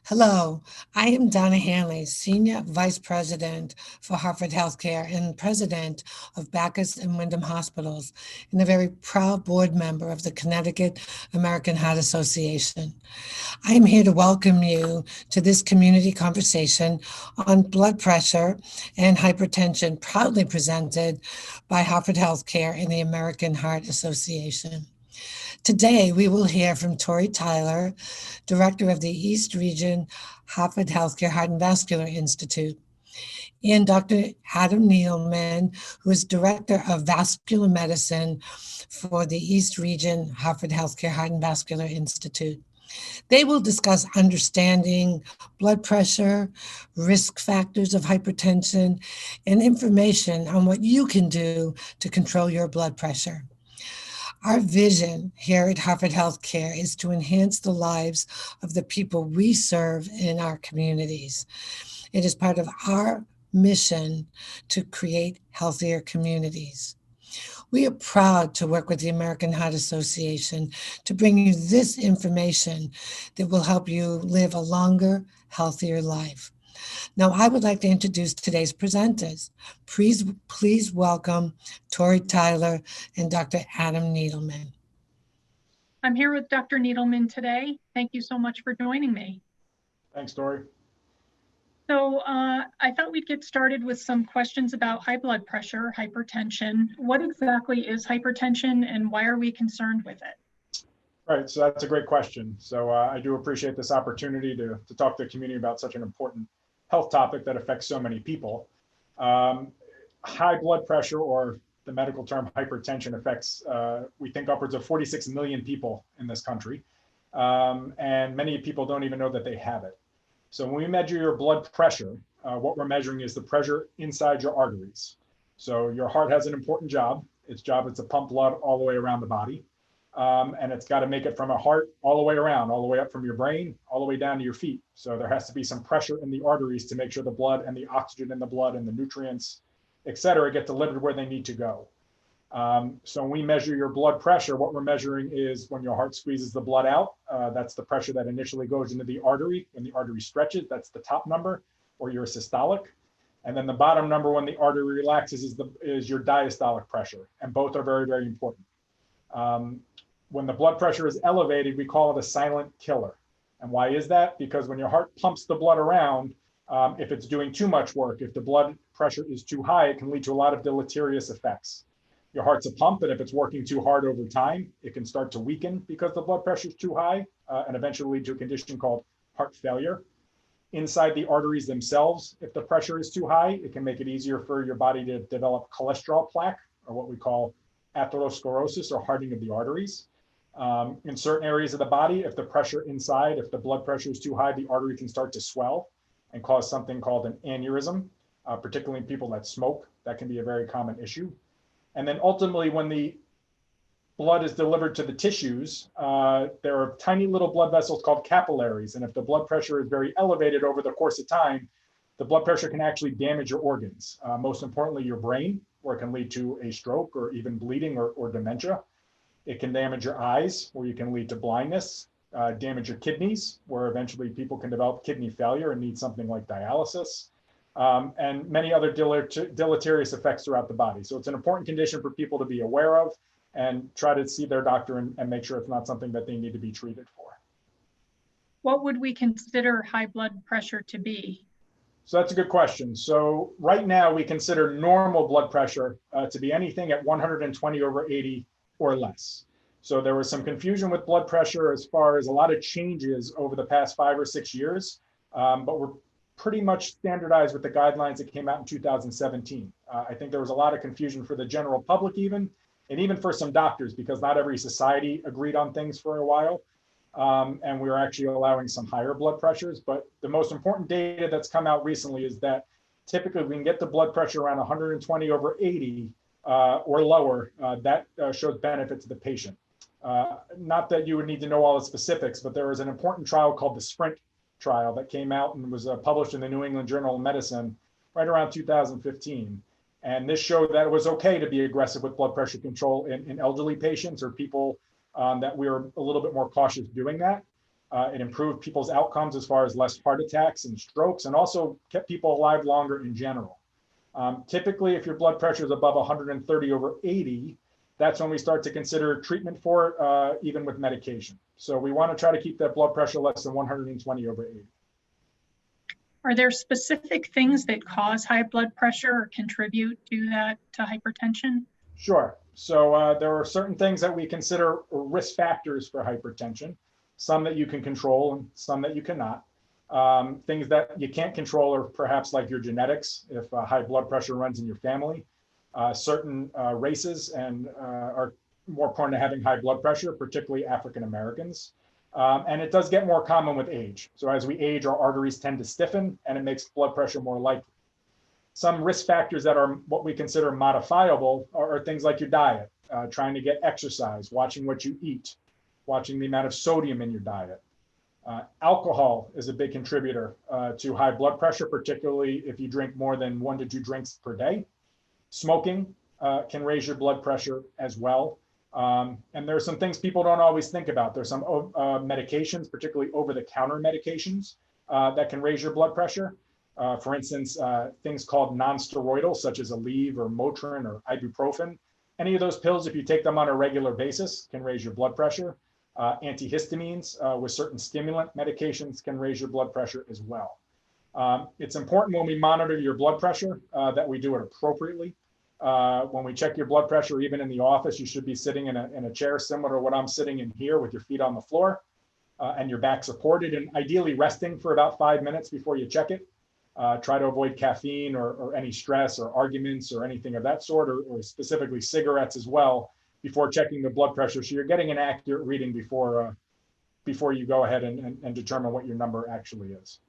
Hello, I am Donna Handley, Senior Vice President for Hartford HealthCare and President of Bacchus and Wyndham Hospitals, and a very proud board member of the Connecticut American Heart Association. I am here to welcome you to this community conversation on blood pressure and hypertension, proudly presented by Hartford HealthCare and the American Heart Association. Today, we will hear from Tori Tyler, Director of the East Region Hartford HealthCare Heart and Vascular Institute, and Dr. Adam Needleman, who is Director of Vascular Medicine for the East Region Hartford HealthCare Heart and Vascular Institute. They will discuss understanding blood pressure, risk factors of hypertension, and information on what you can do to control your blood pressure. Our vision here at Hartford HealthCare is to enhance the lives of the people we serve in our communities. It is part of our mission to create healthier communities. We are proud to work with the American Heart Association to bring you this information that will help you live a longer, healthier life. Now, I would like to introduce today's presenters. Please welcome Tori Tyler and Dr. Adam Needleman. I'm here with Dr. Nieldelman today. Thank you so much for joining me. Thanks, Tori. So I thought we'd get started with some questions about high blood pressure, hypertension. What exactly is hypertension and why are we concerned with it? Right, so that's a great question. So I do appreciate this opportunity to talk to the community about such an important health topic that affects so many people. High blood pressure, or the medical term hypertension, affects, we think, upwards of 46 million people in this country. And many people don't even know that they have it. So when we measure your blood pressure, what we're measuring is the pressure inside your arteries. So your heart has an important job. Its job is to pump blood all the way around the body. And it's got to make it from a heart all the way around, all the way up from your brain, all the way down to your feet. So there has to be some pressure in the arteries to make sure the blood and the oxygen in the blood and the nutrients, et cetera, get delivered where they need to go. So when we measure your blood pressure, what we're measuring is when your heart squeezes the blood out, that's the pressure that initially goes into the artery. When the artery stretches, that's the top number, or your systolic. And then the bottom number, when the artery relaxes, is your diastolic pressure. And both are very, very important. When the blood pressure is elevated, we call it a silent killer. And why is that? Because when your heart pumps the blood around, if it's doing too much work, if the blood pressure is too high, it can lead to a lot of deleterious effects. Your heart's a pump, and if it's working too hard over time, it can start to weaken because the blood pressure is too high, and eventually lead to a condition called heart failure. Inside the arteries themselves, if the pressure is too high, it can make it easier for your body to develop cholesterol plaque, or what we call atherosclerosis, or hardening of the arteries. In certain areas of the body, if the pressure inside, if the blood pressure is too high, the artery can start to swell and cause something called an aneurysm, particularly in people that smoke. That can be a very common issue. And then ultimately, when the blood is delivered to the tissues, there are tiny little blood vessels called capillaries. And if the blood pressure is very elevated over the course of time, the blood pressure can actually damage your organs, most importantly, your brain, where it can lead to a stroke or even bleeding or dementia. It can damage your eyes, where you can lead to blindness, damage your kidneys, where eventually people can develop kidney failure and need something like dialysis. And many other deleterious effects throughout the body. So it's an important condition for people to be aware of and try to see their doctor and make sure it's not something that they need to be treated for. What would we consider high blood pressure to be? So that's a good question. So right now we consider normal blood pressure to be anything at 120/80 or less. So there was some confusion with blood pressure as far as a lot of changes over the past 5 or 6 years, but we're pretty much standardized with the guidelines that came out in 2017. I think there was a lot of confusion for the general public even, and even for some doctors, because not every society agreed on things for a while. And we were actually allowing some higher blood pressures. But the most important data that's come out recently is that typically we can get the blood pressure around 120/80 or lower. That shows benefit to the patient. Not that you would need to know all the specifics, but there was an important trial called the SPRINT trial that came out and was published in the New England Journal of Medicine right around 2015. And this showed that it was okay to be aggressive with blood pressure control in elderly patients or people that we were a little bit more cautious doing that. It improved people's outcomes as far as less heart attacks and strokes, and also kept people alive longer in general. Typically, if your blood pressure is above 130/80, that's when we start to consider treatment for it, even with medication. So we want to try to keep that blood pressure less than 120/80. Are there specific things that cause high blood pressure or contribute to hypertension? Sure. So there are certain things that we consider risk factors for hypertension, some that you can control and some that you cannot. Things that you can't control are perhaps like your genetics, if high blood pressure runs in your family. Certain races and are more prone to having high blood pressure, particularly African Americans. And it does get more common with age. So as we age, our arteries tend to stiffen and it makes blood pressure more likely. Some risk factors that are what we consider modifiable are things like your diet, trying to get exercise, watching what you eat, watching the amount of sodium in your diet. Alcohol is a big contributor to high blood pressure, particularly if you drink more than 1 to 2 drinks per day. Smoking can raise your blood pressure as well. And there are some things people don't always think about. There's some medications, particularly over-the-counter medications, that can raise your blood pressure. For instance, things called non-steroidal, such as Aleve or Motrin or ibuprofen. Any of those pills, if you take them on a regular basis, can raise your blood pressure. Antihistamines with certain stimulant medications can raise your blood pressure as well. It's important when we monitor your blood pressure that we do it appropriately. When we check your blood pressure, even in the office, you should be sitting in a chair similar to what I'm sitting in here with your feet on the floor and your back supported, and ideally resting for about 5 minutes before you check it. Try to avoid caffeine or any stress or arguments or anything of that sort, or specifically cigarettes as well, before checking the blood pressure. So you're getting an accurate reading before you go ahead and determine what your number actually is.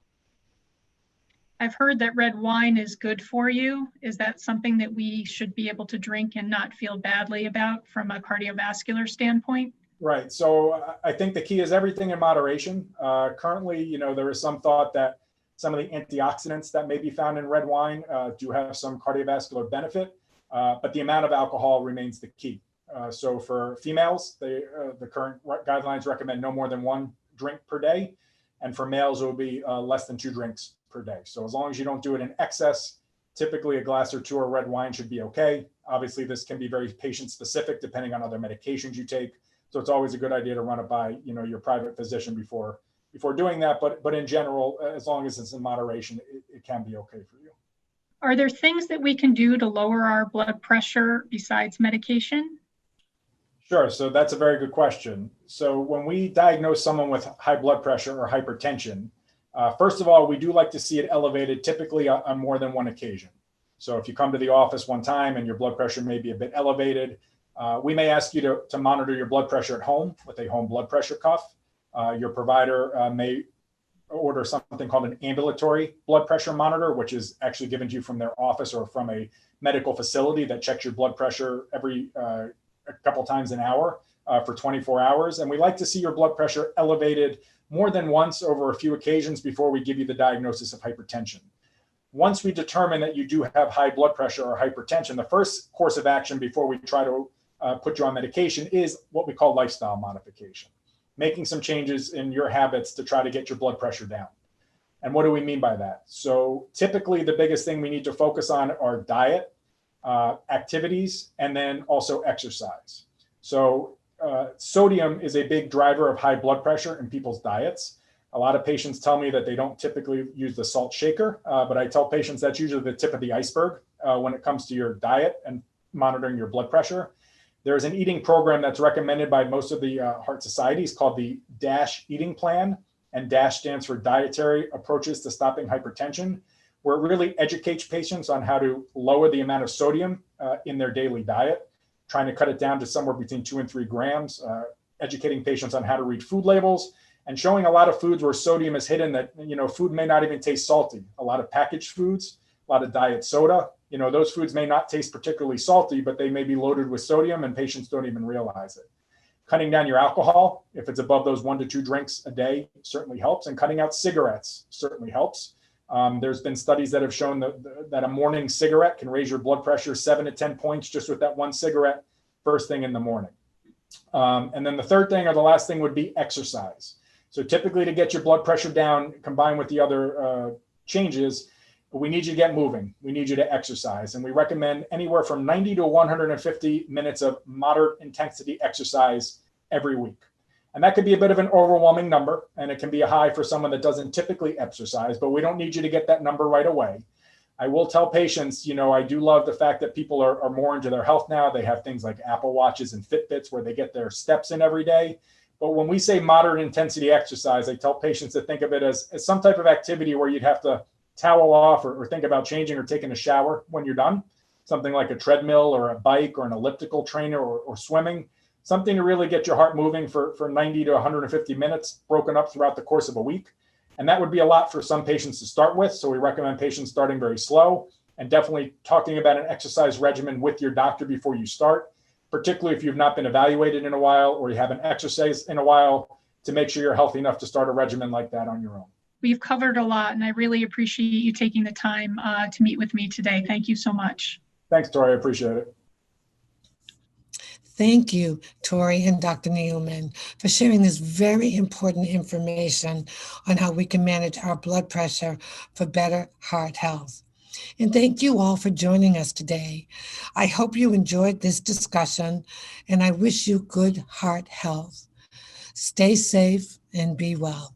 I've heard that red wine is good for you. Is that something that we should be able to drink and not feel badly about from a cardiovascular standpoint? Right. So I think the key is everything in moderation. Currently, there is some thought that some of the antioxidants that may be found in red wine do have some cardiovascular benefit, but the amount of alcohol remains the key. So for females, the current guidelines recommend no more than 1 drink per day. And for males, it will be less than 2 drinks per day. So as long as you don't do it in excess, typically a glass or 2 of red wine should be okay. Obviously, this can be very patient specific depending on other medications you take. So it's always a good idea to run it by your private physician before doing that. But in general, as long as it's in moderation, it can be okay for you. Are there things that we can do to lower our blood pressure besides medication? Sure. So that's a very good question. So when we diagnose someone with high blood pressure or hypertension, first of all, we do like to see it elevated typically on more than one occasion. So if you come to the office one time and your blood pressure may be a bit elevated, we may ask you to monitor your blood pressure at home with a home blood pressure cuff. Your provider may order something called an ambulatory blood pressure monitor, which is actually given to you from their office or from a medical facility that checks your blood pressure every a couple times an hour for 24 hours. And we like to see your blood pressure elevated more than once over a few occasions before we give you the diagnosis of hypertension. Once we determine that you do have high blood pressure or hypertension, the first course of action before we try to put you on medication is what we call lifestyle modification, making some changes in your habits to try to get your blood pressure down. And what do we mean by that? So typically the biggest thing we need to focus on are diet, activities, and then also exercise. So sodium is a big driver of high blood pressure in people's diets. A lot of patients tell me that they don't typically use the salt shaker, but I tell patients that's usually the tip of the iceberg when it comes to your diet and monitoring your blood pressure. There's an eating program that's recommended by most of the heart societies called the DASH eating plan, and DASH stands for Dietary Approaches to Stopping Hypertension, where it really educates patients on how to lower the amount of sodium in their daily diet, trying to cut it down to somewhere between 2 and 3 grams, educating patients on how to read food labels, and showing a lot of foods where sodium is hidden that, food may not even taste salty. A lot of packaged foods, a lot of diet soda, those foods may not taste particularly salty, but they may be loaded with sodium and patients don't even realize it. Cutting down your alcohol, if it's above those 1 to 2 drinks a day, certainly helps. And cutting out cigarettes certainly helps. There's been studies that have shown that a morning cigarette can raise your blood pressure 7 to 10 points just with that one cigarette first thing in the morning. And then the third thing or the last thing would be exercise. So typically to get your blood pressure down, combined with the other changes, we need you to get moving. We need you to exercise. And we recommend anywhere from 90 to 150 minutes of moderate intensity exercise every week. And that could be a bit of an overwhelming number, and it can be a high for someone that doesn't typically exercise, but we don't need you to get that number right away. I will tell patients, I do love the fact that people are more into their health now. They have things like Apple Watches and Fitbits where they get their steps in every day. But when we say moderate intensity exercise, I tell patients to think of it as some type of activity where you'd have to towel off or think about changing or taking a shower when you're done. Something like a treadmill or a bike or an elliptical trainer or swimming. Something to really get your heart moving for 90 to 150 minutes, broken up throughout the course of a week. And that would be a lot for some patients to start with. So we recommend patients starting very slow and definitely talking about an exercise regimen with your doctor before you start, particularly if you've not been evaluated in a while or you haven't exercised in a while, to make sure you're healthy enough to start a regimen like that on your own. We've covered a lot, and I really appreciate you taking the time to meet with me today. Thank you so much. Thanks, Tori. I appreciate it. Thank you, Tori and Dr. Nieldelman, for sharing this very important information on how we can manage our blood pressure for better heart health. And thank you all for joining us today. I hope you enjoyed this discussion, and I wish you good heart health. Stay safe and be well.